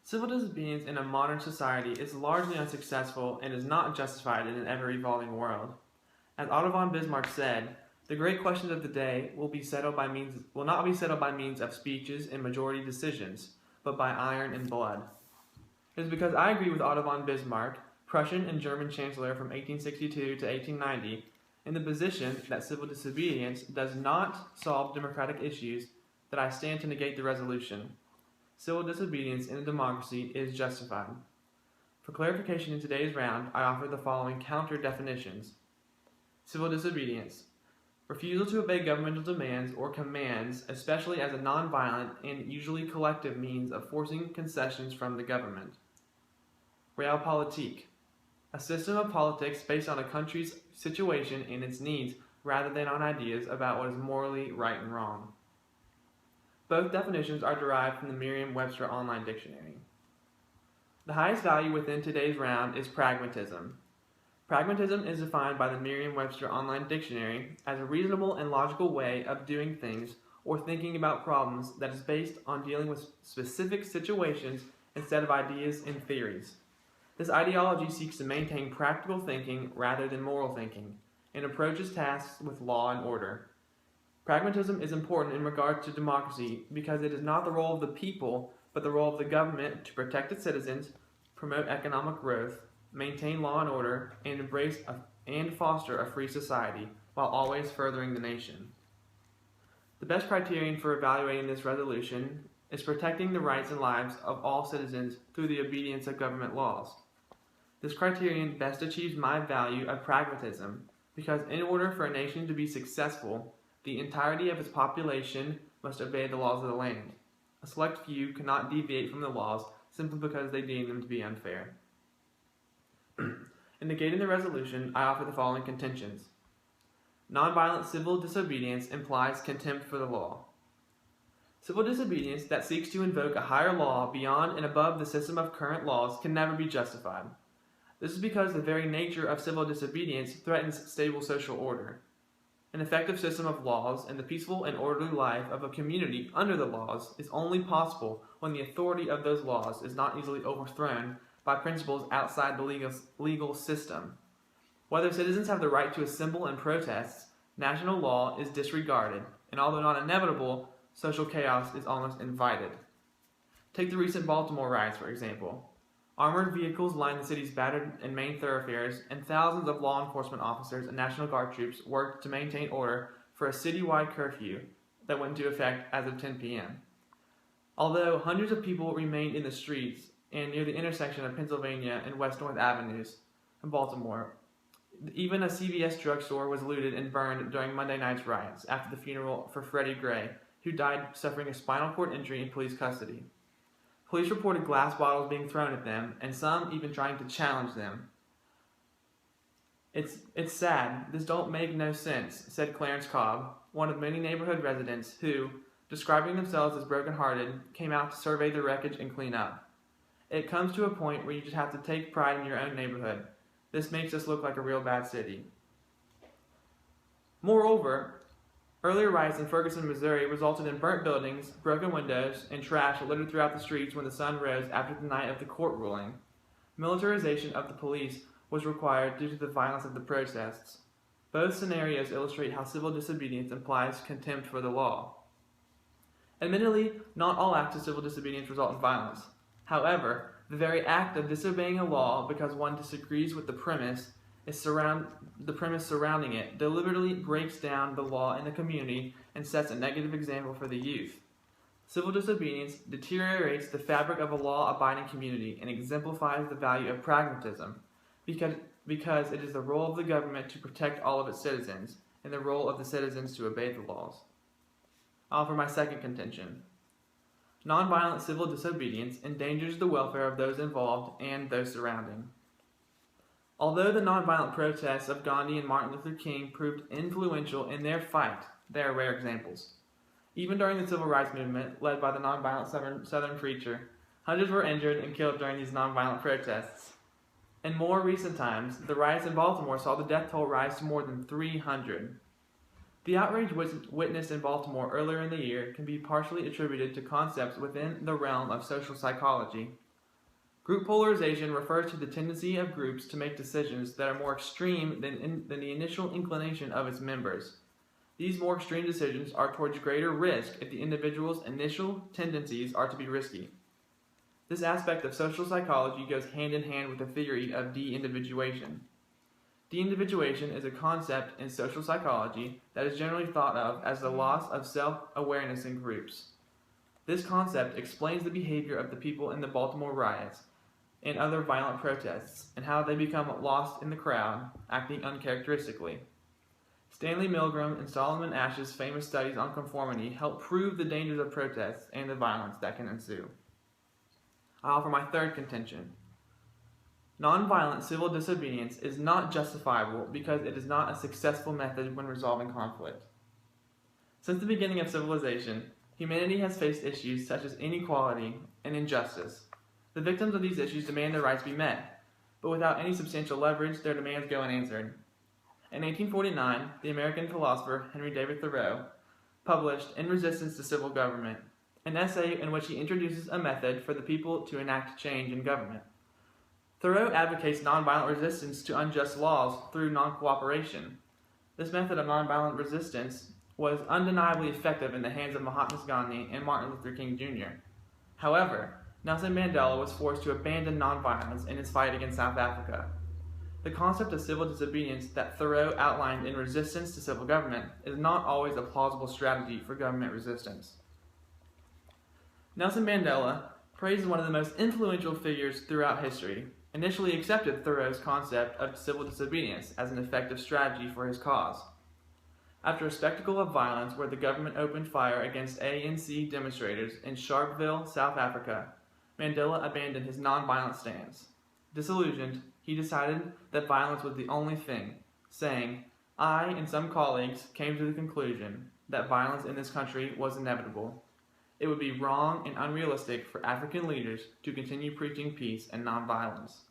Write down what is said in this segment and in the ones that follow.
Civil disobedience in a modern society is largely unsuccessful and is not justified in an ever-evolving world. As Otto von Bismarck said, the great questions of the day will not be settled by means of speeches and majority decisions, but by iron and blood. It is because I agree with Otto von Bismarck, Prussian and German Chancellor from 1862 to 1890, in the position that civil disobedience does not solve democratic issues, that I stand to negate the resolution. Civil disobedience in a democracy is justified. For clarification in today's round, I offer the following counter definitions. Civil disobedience: refusal to obey governmental demands or commands, especially as a nonviolent and usually collective means of forcing concessions from the government. Realpolitik: a system of politics based on a country's situation and its needs rather than on ideas about what is morally right and wrong. Both definitions are derived from the Merriam-Webster Online Dictionary. The highest value within today's round is pragmatism. Pragmatism is defined by the Merriam-Webster Online Dictionary as a reasonable and logical way of doing things or thinking about problems that is based on dealing with specific situations instead of ideas and theories. This ideology seeks to maintain practical thinking rather than moral thinking, and approaches tasks with law and order. Pragmatism is important in regard to democracy because it is not the role of the people, but the role of the government to protect its citizens, promote economic growth, maintain law and order, and embrace and foster a free society, while always furthering the nation. The best criterion for evaluating this resolution is protecting the rights and lives of all citizens through the obedience of government laws. This criterion best achieves my value of pragmatism because in order for a nation to be successful, the entirety of its population must obey the laws of the land. A select few cannot deviate from the laws simply because they deem them to be unfair. In negating the resolution, I offer the following contentions. Nonviolent civil disobedience implies contempt for the law. Civil disobedience that seeks to invoke a higher law beyond and above the system of current laws can never be justified. This is because the very nature of civil disobedience threatens stable social order. An effective system of laws and the peaceful and orderly life of a community under the laws is only possible when the authority of those laws is not easily overthrown by principles outside the legal system. Whether citizens have the right to assemble and protest, national law is disregarded, and although not inevitable, social chaos is almost invited. Take the recent Baltimore riots, for example. Armored vehicles lined the city's battered and main thoroughfares, and thousands of law enforcement officers and National Guard troops worked to maintain order for a citywide curfew that went into effect as of 10 p.m. Although hundreds of people remained in the streets and near the intersection of Pennsylvania and West North Avenues in Baltimore, even a CVS drugstore was looted and burned during Monday night's riots after the funeral for Freddie Gray, who died suffering a spinal cord injury in police custody. Police reported glass bottles being thrown at them, and some even trying to challenge them. It's sad. This don't make no sense, said Clarence Cobb, one of many neighborhood residents who, describing themselves as brokenhearted, came out to survey the wreckage and clean up. It comes to a point where you just have to take pride in your own neighborhood. This makes us look like a real bad city. Moreover, earlier riots in Ferguson, Missouri resulted in burnt buildings, broken windows, and trash littered throughout the streets when the sun rose after the night of the court ruling. Militarization of the police was required due to the violence of the protests. Both scenarios illustrate how civil disobedience implies contempt for the law. Admittedly, not all acts of civil disobedience result in violence. However, the very act of disobeying a law because one disagrees with the premise surrounding it deliberately breaks down the law in the community and sets a negative example for the youth. Civil disobedience deteriorates the fabric of a law-abiding community and exemplifies the value of pragmatism because it is the role of the government to protect all of its citizens and the role of the citizens to obey the laws. I offer my second contention. Nonviolent civil disobedience endangers the welfare of those involved and those surrounding. Although the nonviolent protests of Gandhi and Martin Luther King proved influential in their fight, they are rare examples. Even during the civil rights movement, led by the nonviolent Southern preacher, hundreds were injured and killed during these nonviolent protests. In more recent times, the riots in Baltimore saw the death toll rise to more than 300. The outrage witnessed in Baltimore earlier in the year can be partially attributed to concepts within the realm of social psychology. Group polarization refers to the tendency of groups to make decisions that are more extreme than the initial inclination of its members. These more extreme decisions are towards greater risk if the individual's initial tendencies are to be risky. This aspect of social psychology goes hand in hand with the theory of de-individuation. De-individuation is a concept in social psychology that is generally thought of as the loss of self-awareness in groups. This concept explains the behavior of the people in the Baltimore riots and other violent protests, and how they become lost in the crowd, acting uncharacteristically. Stanley Milgram and Solomon Asch's famous studies on conformity help prove the dangers of protests and the violence that can ensue. I offer my third contention. Nonviolent civil disobedience is not justifiable because it is not a successful method when resolving conflict. Since the beginning of civilization, humanity has faced issues such as inequality and injustice. The victims of these issues demand their rights be met, but without any substantial leverage, their demands go unanswered. In 1849, the American philosopher Henry David Thoreau published In Resistance to Civil Government, an essay in which he introduces a method for the people to enact change in government. Thoreau advocates nonviolent resistance to unjust laws through non-cooperation. This method of nonviolent resistance was undeniably effective in the hands of Mahatma Gandhi and Martin Luther King Jr. However, Nelson Mandela was forced to abandon nonviolence in his fight against South Africa. The concept of civil disobedience that Thoreau outlined in Resistance to Civil Government is not always a plausible strategy for government resistance. Nelson Mandela, praised as one of the most influential figures throughout history, initially accepted Thoreau's concept of civil disobedience as an effective strategy for his cause. After a spectacle of violence where the government opened fire against ANC demonstrators in Sharpeville, South Africa, Mandela abandoned his nonviolent stance. Disillusioned, he decided that violence was the only thing, saying, "I and some colleagues came to the conclusion that violence in this country was inevitable. It would be wrong and unrealistic for African leaders to continue preaching peace and nonviolence."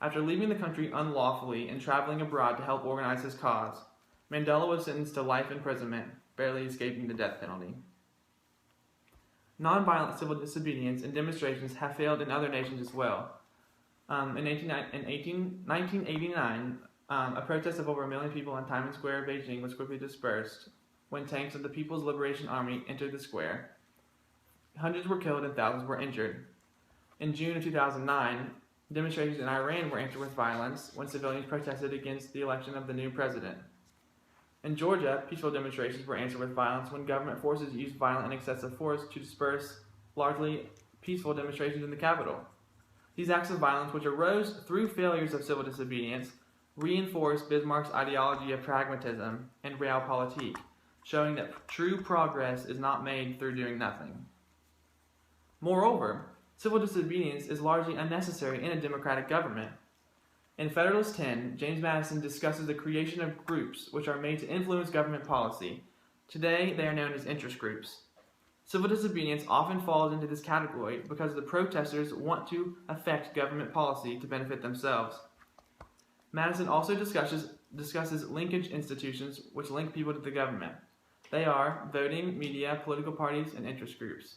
After leaving the country unlawfully and traveling abroad to help organize his cause, Mandela was sentenced to life imprisonment, barely escaping the death penalty. Nonviolent civil disobedience and demonstrations have failed in other nations as well. In 1989, a protest of over 1 million people on Tiananmen Square, Beijing, was quickly dispersed when tanks of the People's Liberation Army entered the square. Hundreds were killed and thousands were injured. In June of 2009, demonstrations in Iran were answered with violence when civilians protested against the election of the new president. In Georgia, peaceful demonstrations were answered with violence when government forces used violent and excessive force to disperse largely peaceful demonstrations in the capital. These acts of violence, which arose through failures of civil disobedience, reinforced Bismarck's ideology of pragmatism and realpolitik, showing that true progress is not made through doing nothing. Moreover, civil disobedience is largely unnecessary in a democratic government. In Federalist 10, James Madison discusses the creation of groups which are made to influence government policy. Today, they are known as interest groups. Civil disobedience often falls into this category because the protesters want to affect government policy to benefit themselves. Madison also discusses linkage institutions which link people to the government. They are voting, media, political parties, and interest groups.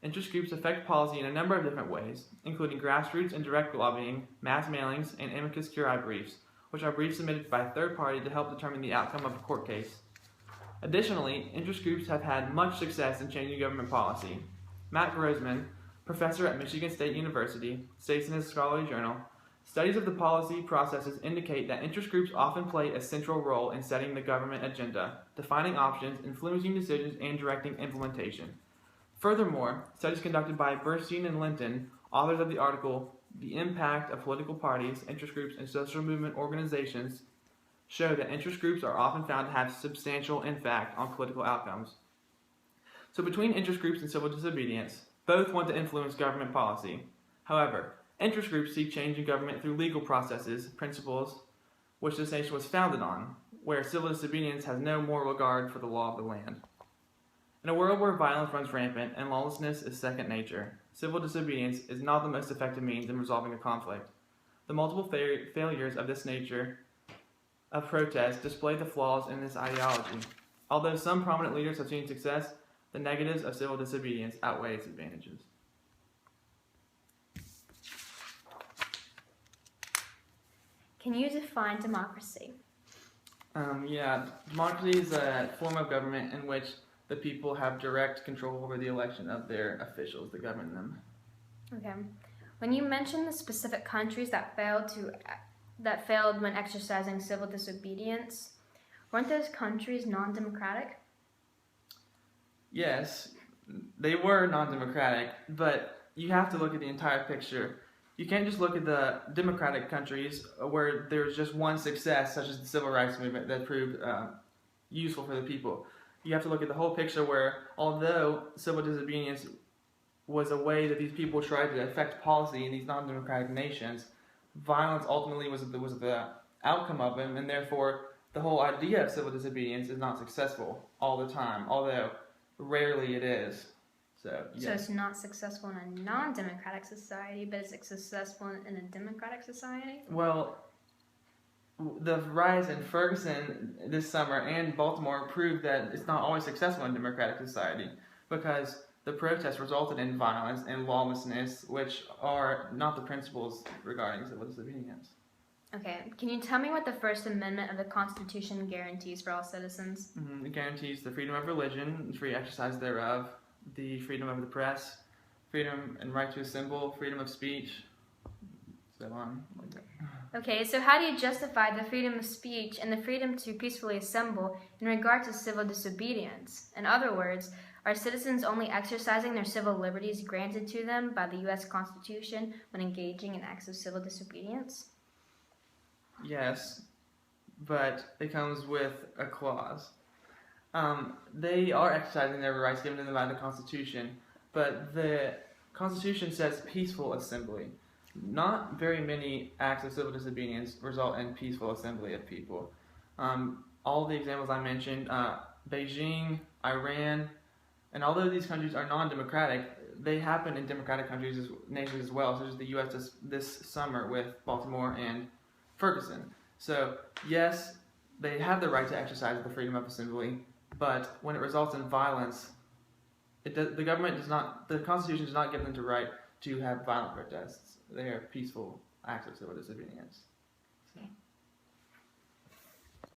Interest groups affect policy in a number of different ways, including grassroots and direct lobbying, mass mailings, and amicus curiae briefs, which are briefs submitted by a third party to help determine the outcome of a court case. Additionally, interest groups have had much success in changing government policy. Matt Grossman, professor at Michigan State University, states in his scholarly journal, "Studies of the policy processes indicate that interest groups often play a central role in setting the government agenda, defining options, influencing decisions, and directing implementation." Furthermore, studies conducted by Bernstein and Linton, authors of the article "The Impact of Political Parties, Interest Groups, and Social Movement Organizations," show that interest groups are often found to have substantial impact on political outcomes. So between interest groups and civil disobedience, both want to influence government policy. However, interest groups seek change in government through legal processes, principles, which this nation was founded on, where civil disobedience has no moral regard for the law of the land. In a world where violence runs rampant and lawlessness is second nature, civil disobedience is not the most effective means in resolving a conflict. The multiple failures of this nature of protest display the flaws in this ideology. Although some prominent leaders have seen success, the negatives of civil disobedience outweigh its advantages. Can you define democracy? Democracy is a form of government in which the people have direct control over the election of their officials that govern them. Okay. When you mentioned the specific countries that failed when exercising civil disobedience, weren't those countries non-democratic? Yes, they were non-democratic, but you have to look at the entire picture. You can't just look at the democratic countries where there's just one success, such as the civil rights movement, that proved useful for the people. You have to look at the whole picture where, although civil disobedience was a way that these people tried to affect policy in these non-democratic nations, violence ultimately was the outcome of them, and therefore the whole idea of civil disobedience is not successful all the time, although rarely it is. So it's not successful in a non-democratic society, but it's successful in a democratic society? Well, the rise in Ferguson this summer and Baltimore proved that it's not always successful in democratic society, because the protests resulted in violence and lawlessness, which are not the principles regarding civil disobedience. Okay, can you tell me what the First Amendment of the Constitution guarantees for all citizens? It guarantees the freedom of religion, free exercise thereof, the freedom of the press, freedom and right to assemble, freedom of speech, so on. Like that. Okay, so how do you justify the freedom of speech and the freedom to peacefully assemble in regard to civil disobedience? In other words, are citizens only exercising their civil liberties granted to them by the U.S. Constitution when engaging in acts of civil disobedience? Yes, but it comes with a clause. They are exercising their rights given to them by the Constitution, but the Constitution says peaceful assembly. Not very many acts of civil disobedience result in peaceful assembly of people. All the examples I mentioned, Beijing, Iran, and although these countries are non-democratic, they happen in democratic nations as well, such as the U.S. this summer with Baltimore and Ferguson. So, yes, they have the right to exercise the freedom of assembly, but when it results in violence, the Constitution does not give them the right to have violent protests. They are peaceful acts of civil disobedience.